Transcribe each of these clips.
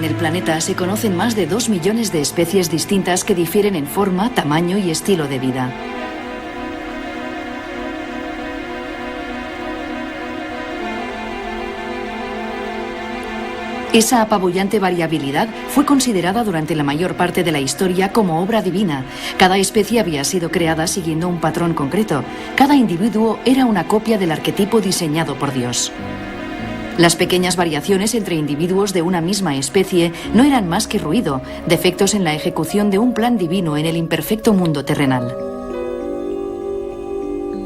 en el planeta se conocen más de 2 millones de especies distintas que difieren en forma, tamaño y estilo de vida. Esa apabullante variabilidad fue considerada durante la mayor parte de la historia como obra divina. Cada especie había sido creada siguiendo un patrón concreto. Cada individuo era una copia del arquetipo diseñado por Dios. Las pequeñas variaciones entre individuos de una misma especie no eran más que ruido, defectos en la ejecución de un plan divino en el imperfecto mundo terrenal.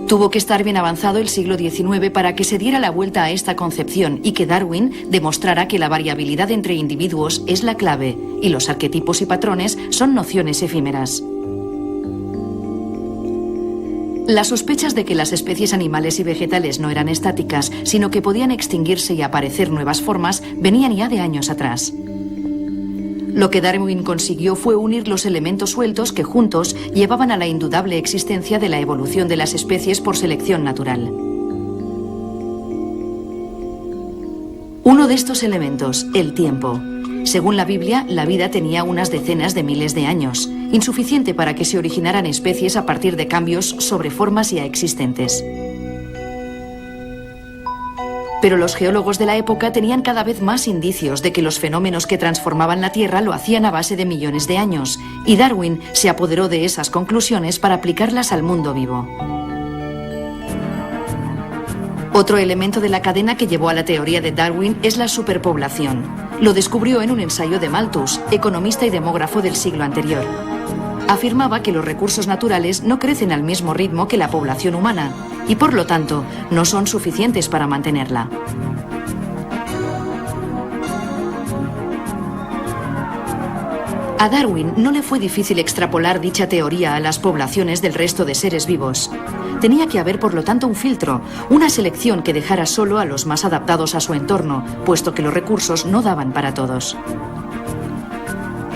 Tuvo que estar bien avanzado el siglo XIX para que se diera la vuelta a esta concepción y que Darwin demostrara que la variabilidad entre individuos es la clave y los arquetipos y patrones son nociones efímeras. Las sospechas de que las especies animales y vegetales no eran estáticas, sino que podían extinguirse y aparecer nuevas formas, venían ya de años atrás. Lo que Darwin consiguió fue unir los elementos sueltos que juntos llevaban a la indudable existencia de la evolución de las especies por selección natural. Uno de estos elementos, el tiempo. Según la Biblia, la vida tenía unas decenas de miles de años, insuficiente para que se originaran especies a partir de cambios sobre formas ya existentes. Pero los geólogos de la época tenían cada vez más indicios de que los fenómenos que transformaban la Tierra lo hacían a base de millones de años, y Darwin se apoderó de esas conclusiones para aplicarlas al mundo vivo. Otro elemento de la cadena que llevó a la teoría de Darwin es la superpoblación. Lo descubrió en un ensayo de Malthus, economista y demógrafo del siglo anterior. Afirmaba que los recursos naturales no crecen al mismo ritmo que la población humana y, por lo tanto, no son suficientes para mantenerla. A Darwin no le fue difícil extrapolar dicha teoría a las poblaciones del resto de seres vivos. Tenía que haber, por lo tanto, un filtro, una selección que dejara solo a los más adaptados a su entorno, puesto que los recursos no daban para todos.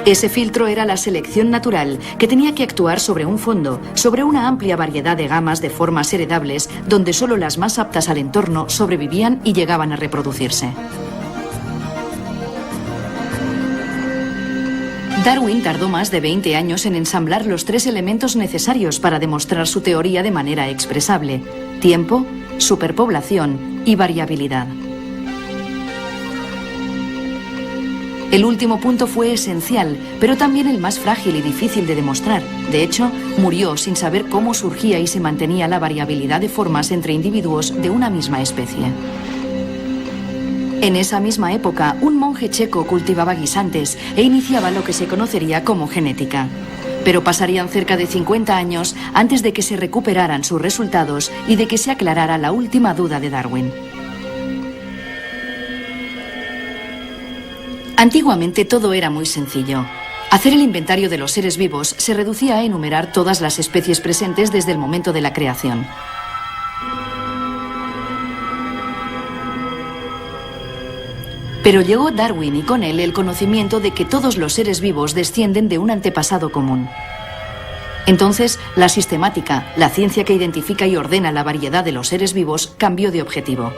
Ese filtro era la selección natural, que tenía que actuar sobre un fondo, sobre una amplia variedad de gamas de formas heredables, donde solo las más aptas al entorno sobrevivían y llegaban a reproducirse. Darwin tardó más de 20 años en ensamblar los 3 elementos necesarios para demostrar su teoría de manera expresable: tiempo, superpoblación y variabilidad. El último punto fue esencial, pero también el más frágil y difícil de demostrar. De hecho, murió sin saber cómo surgía y se mantenía la variabilidad de formas entre individuos de una misma especie. En esa misma época, un monje checo cultivaba guisantes e iniciaba lo que se conocería como genética. Pero pasarían cerca de 50 años antes de que se recuperaran sus resultados y de que se aclarara la última duda de Darwin. Antiguamente todo era muy sencillo. Hacer el inventario de los seres vivos se reducía a enumerar todas las especies presentes desde el momento de la creación. Pero llegó Darwin y con él el conocimiento de que todos los seres vivos descienden de un antepasado común. Entonces, la sistemática, la ciencia que identifica y ordena la variedad de los seres vivos, cambió de objetivo.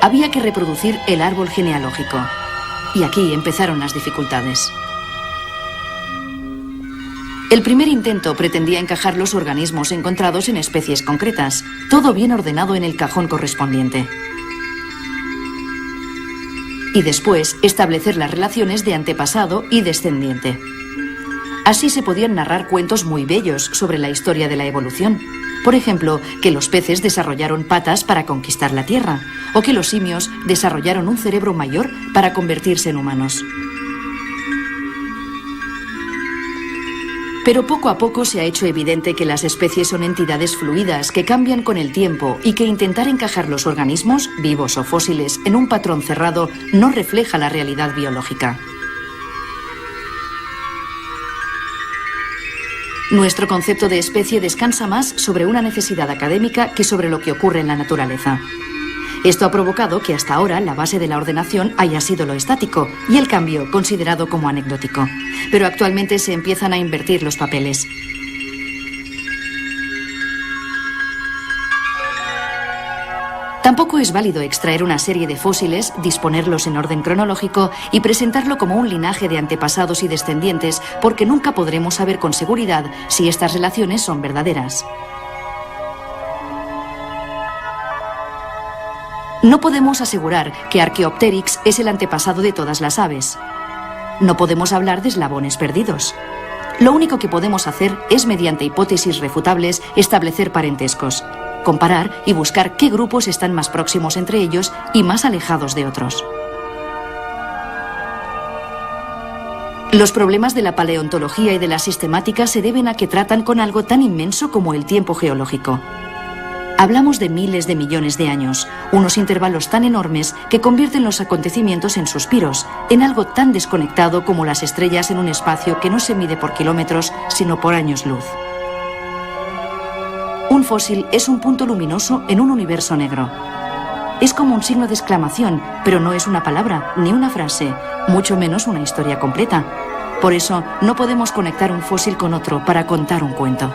Había que reproducir el árbol genealógico. Y aquí empezaron las dificultades. El primer intento pretendía encajar los organismos encontrados en especies concretas, todo bien ordenado en el cajón correspondiente. Y después establecer las relaciones de antepasado y descendiente. Así se podían narrar cuentos muy bellos sobre la historia de la evolución. Por ejemplo, que los peces desarrollaron patas para conquistar la tierra, o que los simios desarrollaron un cerebro mayor para convertirse en humanos. Pero poco a poco se ha hecho evidente que las especies son entidades fluidas que cambian con el tiempo y que intentar encajar los organismos, vivos o fósiles, en un patrón cerrado no refleja la realidad biológica. Nuestro concepto de especie descansa más sobre una necesidad académica que sobre lo que ocurre en la naturaleza. Esto ha provocado que hasta ahora la base de la ordenación haya sido lo estático y el cambio considerado como anecdótico. Pero actualmente se empiezan a invertir los papeles. Tampoco es válido extraer una serie de fósiles, disponerlos en orden cronológico y presentarlo como un linaje de antepasados y descendientes, porque nunca podremos saber con seguridad si estas relaciones son verdaderas. No podemos asegurar que Archaeopteryx es el antepasado de todas las aves. No podemos hablar de eslabones perdidos. Lo único que podemos hacer es, mediante hipótesis refutables, establecer parentescos, comparar y buscar qué grupos están más próximos entre ellos y más alejados de otros. Los problemas de la paleontología y de la sistemática se deben a que tratan con algo tan inmenso como el tiempo geológico. Hablamos de miles de millones de años, unos intervalos tan enormes que convierten los acontecimientos en suspiros, en algo tan desconectado como las estrellas en un espacio que no se mide por kilómetros, sino por años luz. Un fósil es un punto luminoso en un universo negro. Es como un signo de exclamación, pero no es una palabra, ni una frase, mucho menos una historia completa. Por eso, no podemos conectar un fósil con otro para contar un cuento.